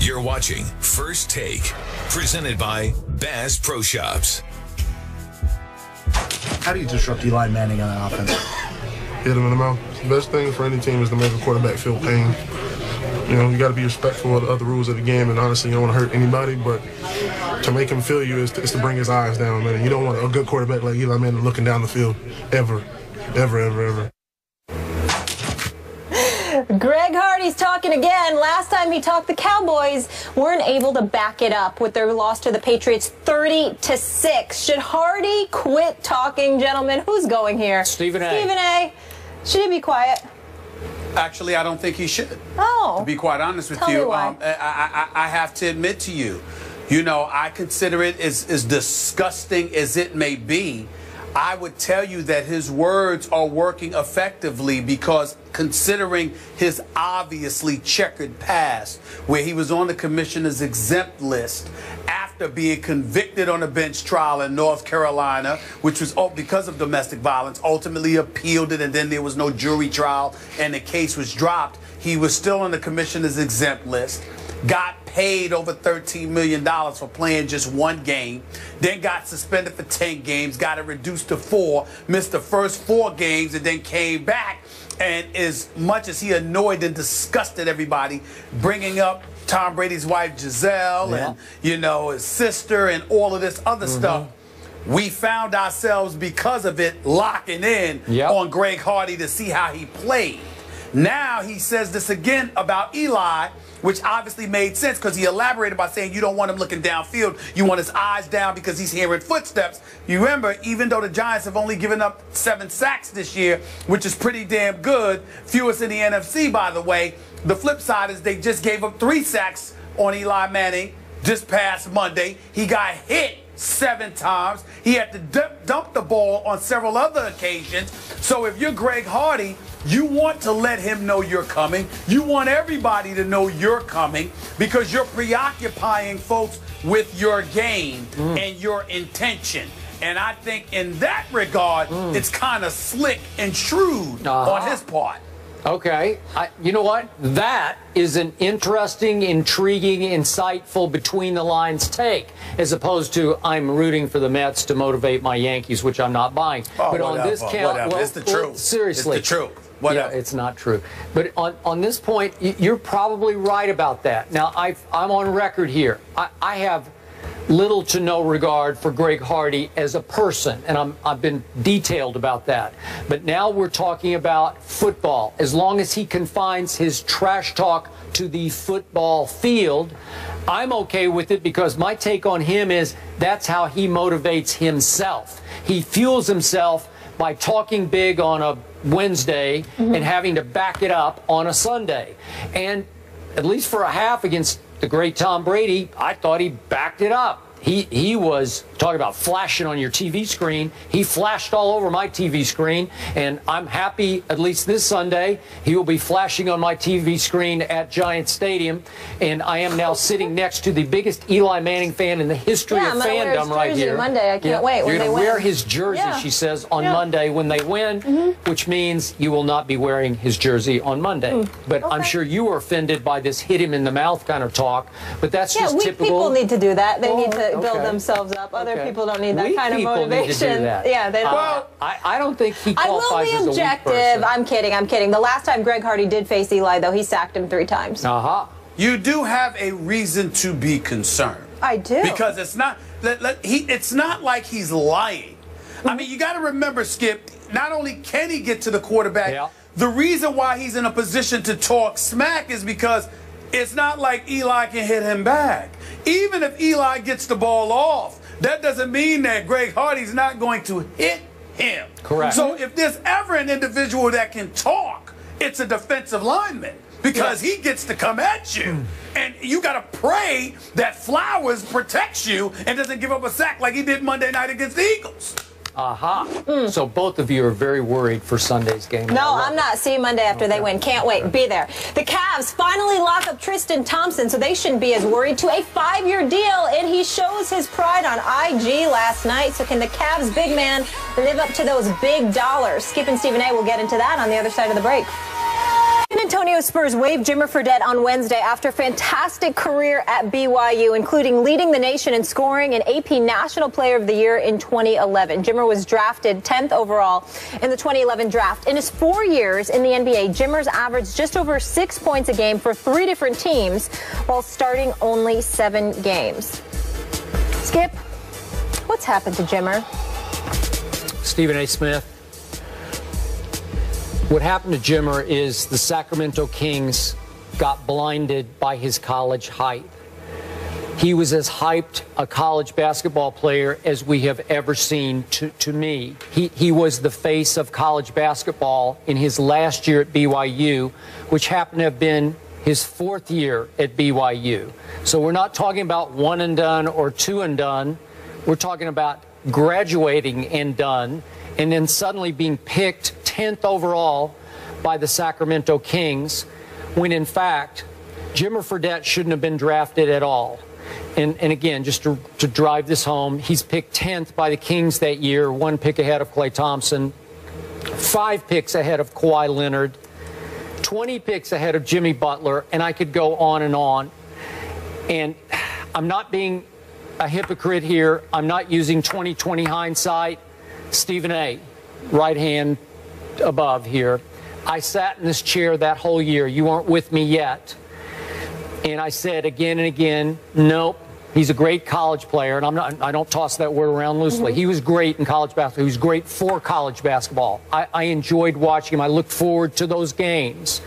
You're watching First Take, presented by Bass Pro Shops. How do you disrupt Eli Manning on an offense? Hit him in the mouth. The best thing for any team is to make a quarterback feel pain. You know, you got to be respectful of the other rules of the game, and honestly, you don't want to hurt anybody, but to make him feel you is to bring his eyes down, man. You don't want a good quarterback like Eli Manning looking down the field, ever, ever, ever, ever. Greg Hardy's talking again. Last time he talked, the Cowboys weren't able to back it up with their loss to the Patriots 30-6. Should Hardy quit talking, gentlemen? Who's going here? Stephen A. Stephen A. Should he be quiet? Actually, I don't think he should. Oh. To be quite honest with Tell you, me why. I have to admit to you, I consider it as disgusting as it may be. I would tell you that his words are working effectively because considering his obviously checkered past, where he was on the commissioner's exempt list after being convicted on a bench trial in North Carolina, which was because of domestic violence, ultimately appealed it, and then there was no jury trial and the case was dropped. He was still on the commissioner's exempt list, got paid over $13 million for playing just one game, then got suspended for 10 games, got it reduced to 4, missed the first 4 games, and then came back. And as much as he annoyed and disgusted everybody, bringing up Tom Brady's wife Giselle and, his sister and all of this other stuff, we found ourselves, because of it, locking in on Greg Hardy to see how he played. Now he says this again about Eli, which obviously made sense because he elaborated by saying you don't want him looking downfield. You want his eyes down because he's hearing footsteps. You remember, even though the Giants have only given up 7 sacks this year, which is pretty damn good, fewest in the NFC, by the way, the flip side is they just gave up 3 sacks on Eli Manning just past Monday. He got hit 7 times. He had to dump the ball on several other occasions. So if you're Greg Hardy, you want to let him know you're coming. You want everybody to know you're coming because you're preoccupying folks with your game and your intention. And I think in that regard, it's kind of slick and shrewd on his part. Okay. You know what? That is an interesting, intriguing, insightful between-the-lines take, as opposed to I'm rooting for the Mets to motivate my Yankees, which I'm not buying. Oh, but on this count, well, it's the truth. Seriously. It's the truth. Yeah, it's not true. But on this point, you're probably right about that. Now, I'm on record here. I have little to no regard for Greg Hardy as a person, and I've been detailed about that. But now we're talking about football. As long as he confines his trash talk to the football field, I'm okay with it because my take on him is that's how he motivates himself. He fuels himself by talking big on a Wednesday and having to back it up on a Sunday. And at least for a half against the great Tom Brady, I thought he backed it up. He was talking about flashing on your TV screen. He flashed all over my TV screen, and I'm happy, at least this Sunday, he will be flashing on my TV screen at Giant Stadium, and I am now sitting next to the biggest Eli Manning fan in the history of fandom right here. Monday. I can't wait. You're going to wear his jersey, she says, on Monday when they win, which means you will not be wearing his jersey on Monday. But I'm sure you were offended by this hit him in the mouth kind of talk, but that's just typical. People need to do that. They need to build themselves up. Other people don't need that kind of motivation. Need to do that. Yeah, they don't. Well, I don't think he qualifies as a weak person. I will be objective. I'm kidding. I'm kidding. The last time Greg Hardy did face Eli, though, he sacked him 3 times. You do have a reason to be concerned. I do. Because it's not it's not like he's lying. I mean, you got to remember, Skip, not only can he get to the quarterback, the reason why he's in a position to talk smack is because it's not like Eli can hit him back. Even if Eli gets the ball off, that doesn't mean that Greg Hardy's not going to hit him. Correct. So if there's ever an individual that can talk, it's a defensive lineman because he gets to come at you. And you got to pray that Flowers protects you and doesn't give up a sack like he did Monday night against the Eagles. So both of you are very worried for Sunday's game. No, I'm not. See you Monday after they win. Can't wait. Be there. The Cavs finally lock up Tristan Thompson, so they shouldn't be as worried, to a 5-year deal, and he shows his pride on IG last night. So can the Cavs big man live up to those big dollars? Skip and Stephen A. will get into that on the other side of the break. Antonio Spurs waived Jimmer Fredette on Wednesday after a fantastic career at BYU, including leading the nation in scoring and AP National Player of the Year in 2011. Jimmer was drafted 10th overall in the 2011 draft. In his 4 years in the NBA, Jimmer's averaged just over 6 points a game for 3 different teams while starting only 7 games. Skip, what's happened to Jimmer? Stephen A. Smith. What happened to Jimmer is the Sacramento Kings got blinded by his college hype. He was as hyped a college basketball player as we have ever seen to me. He was the face of college basketball in his last year at BYU, which happened to have been his 4th year at BYU. So we're not talking about one and done or two and done. We're talking about graduating and done, and then suddenly being picked 10th overall by the Sacramento Kings, when in fact Jimmer Fredette shouldn't have been drafted at all. And again, just to drive this home, he's picked 10th by the Kings that year, 1 pick ahead of Klay Thompson, 5 picks ahead of Kawhi Leonard, 20 picks ahead of Jimmy Butler, and I could go on and on. And I'm not being a hypocrite here. I'm not using 20/20 hindsight. Stephen A., right hand above here. I sat in this chair that whole year. You weren't with me yet. And I said again and again, nope, he's a great college player. And I don't toss that word around loosely. He was great in college basketball. He was great for college basketball. I enjoyed watching him. I looked forward to those games.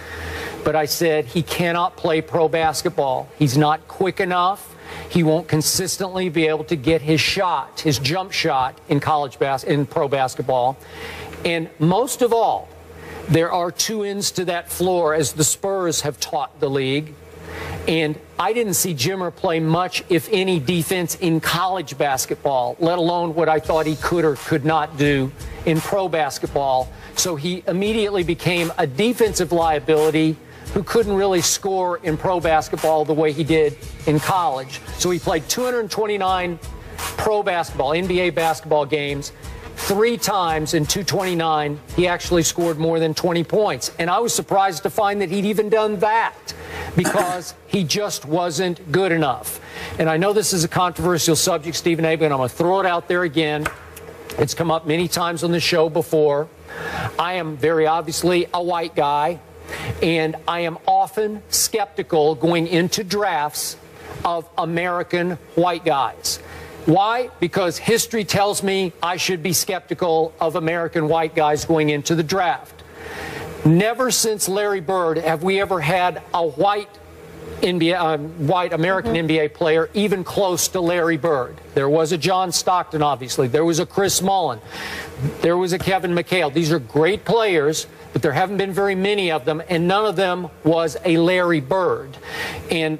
But I said he cannot play pro basketball. He's not quick enough. He won't consistently be able to get his shot, his jump shot in pro basketball. And most of all, there are 2 ends to that floor, as the Spurs have taught the league. And I didn't see Jimmer play much, if any, defense in college basketball, let alone what I thought he could or could not do in pro basketball. So he immediately became a defensive liability who couldn't really score in pro basketball the way he did in college. So he played 229 pro basketball, NBA basketball games. 3 times in 229, he actually scored more than 20 points. And I was surprised to find that he'd even done that, because he just wasn't good enough. And I know this is a controversial subject, Stephen A., but I'm going to throw it out there again. It's come up many times on the show before. I am very obviously a white guy, and I am often skeptical going into drafts of American white guys. Why? Because history tells me I should be skeptical of American white guys going into the draft. Never since Larry Bird have we ever had a white American NBA player even close to Larry Bird. There was a John Stockton, obviously. There was a Chris Mullin. There was a Kevin McHale. These are great players, but there haven't been very many of them, and none of them was a Larry Bird. And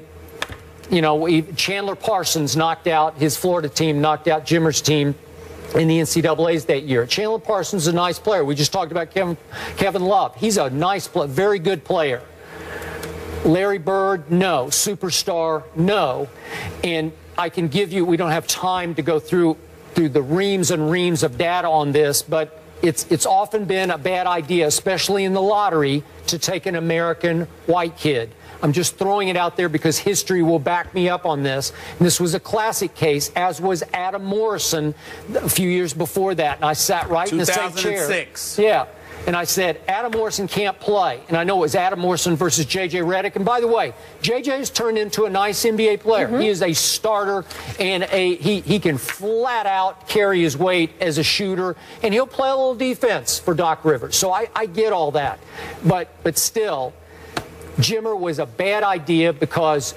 you know, Chandler Parsons knocked out, his Florida team knocked out Jimmer's team in the NCAAs that year. Chandler Parsons is a nice player. We just talked about Kevin Love. He's a nice player, very good player. Larry Bird, no. Superstar, no. And I can give you, we don't have time to go through the reams and reams of data on this, but it's often been a bad idea, especially in the lottery, to take an American white kid. I'm just throwing it out there because history will back me up on this. And this was a classic case, as was Adam Morrison a few years before that. And I sat right in the same chair. 2006. Yeah. And I said, Adam Morrison can't play. And I know it was Adam Morrison versus J.J. Redick. And by the way, J.J. has turned into a nice NBA player. He is a starter, and he can flat out carry his weight as a shooter. And he'll play a little defense for Doc Rivers. So I get all that. But still, Jimmer was a bad idea because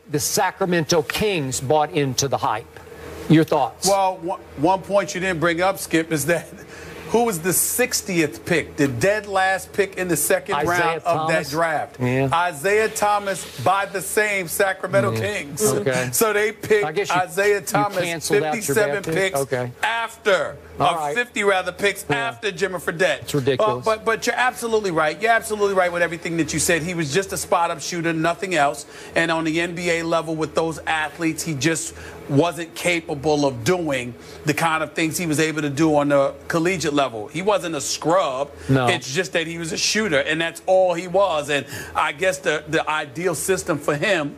the Sacramento Kings bought into the hype. Your thoughts? Well, one point you didn't bring up, Skip, is that who was the 60th pick, the dead last pick in the second round of that draft? Yeah. Isaiah Thomas by the same Sacramento Kings. Okay. So they picked Isaiah Thomas 57 picks after, 50 rather picks after Jimmer Fredette. It's ridiculous. But you're absolutely right. You're absolutely right with everything that you said. He was just a spot-up shooter, nothing else. And on the NBA level with those athletes, he just wasn't capable of doing the kind of things he was able to do on the collegiate level. He wasn't a scrub. No. It's just that he was a shooter, and that's all he was. And I guess the ideal system for him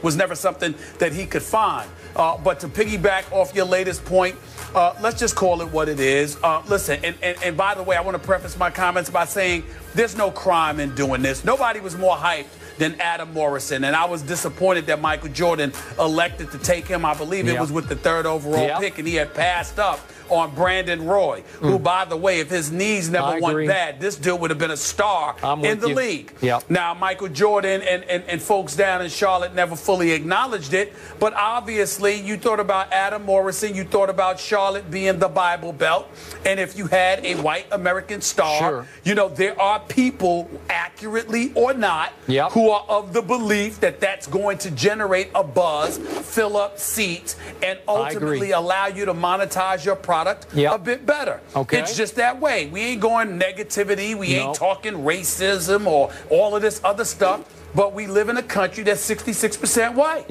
was never something that he could find. But to piggyback off your latest point, let's just call it what it is. Listen, and by the way, I want to preface my comments by saying there's no crime in doing this. Nobody was more hyped than Adam Morrison, and I was disappointed that Michael Jordan elected to take him. I believe it was with the 3rd overall pick, and he had passed up on Brandon Roy, who, by the way, if his knees never went bad, this dude would have been a star in the league. Now, Michael Jordan and folks down in Charlotte never fully acknowledged it, but obviously you thought about Adam Morrison, you thought about Charlotte being the Bible Belt, and if you had a white American star, you know, there are people, accurately or not, who are of the belief that that's going to generate a buzz, fill up seats, and ultimately allow you to monetize your product a bit better. It's just that way. We ain't going negativity. We ain't talking racism or all of this other stuff. But we live in a country that's 66% white.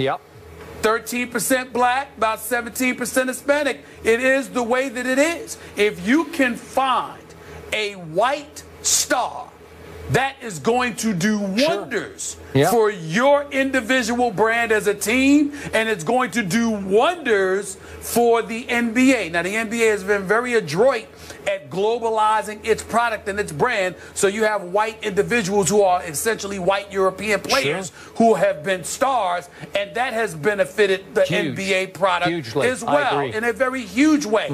13% black, about 17% Hispanic. It is the way that it is. If you can find a white star that is going to do wonders for your individual brand as a team, and it's going to do wonders for the NBA. Now, the NBA has been very adroit at globalizing its product and its brand, so you have white individuals who are essentially white European players who have been stars, and that has benefited the NBA product as well in a very huge way.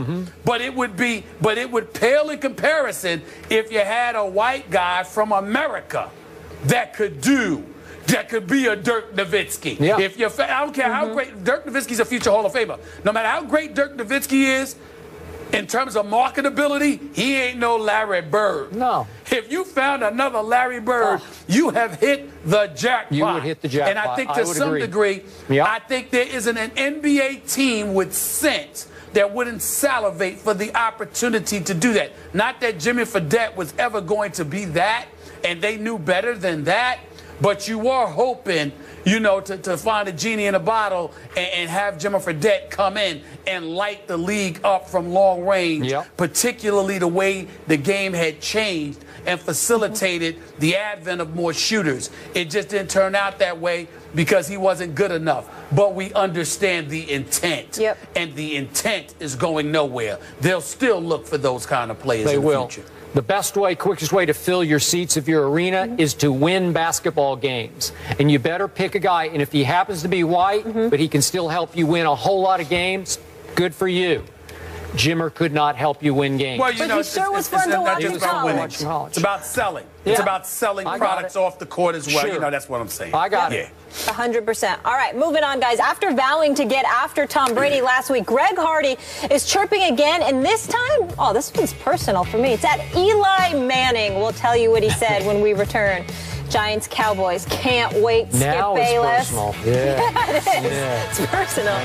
But it would pale in comparison if you had a white guy from America that could be a Dirk Nowitzki. If you're, I don't care how great Dirk Nowitzki's a future Hall of Famer. No matter how great Dirk Nowitzki is, in terms of marketability, he ain't no Larry Bird. No. If you found another Larry Bird, you have hit the jackpot. You would hit the jackpot. And I think to some degree, I think there isn't an NBA team with sense that wouldn't salivate for the opportunity to do that. Not that Jimmy Fredette was ever going to be that, and they knew better than that, but you were hoping, you know, to find a genie in a bottle and have Jimmy Fredette come in and light the league up from long range, particularly the way the game had changed and facilitated the advent of more shooters. It just didn't turn out that way because he wasn't good enough. But we understand the intent, and the intent is going nowhere. They'll still look for those kind of players in the future. The best way, quickest way to fill your seats of your arena is to win basketball games. And you better pick a guy, and if he happens to be white, but he can still help you win a whole lot of games, good for you. Jimmer could not help you win games. Well, you know, he sure was fun to watch in college. It's about selling. It's about selling products off the court as well. You know, that's what I'm saying. I got it. 100%. All right, moving on, guys. After vowing to get after Tom Brady last week, Greg Hardy is chirping again, and this time, oh, this one's personal for me. It's at Eli Manning. We'll tell you what he said when we return. Giants, Cowboys. Can't wait, Skip Bayless. Now it's personal. Yeah. It is. It's personal.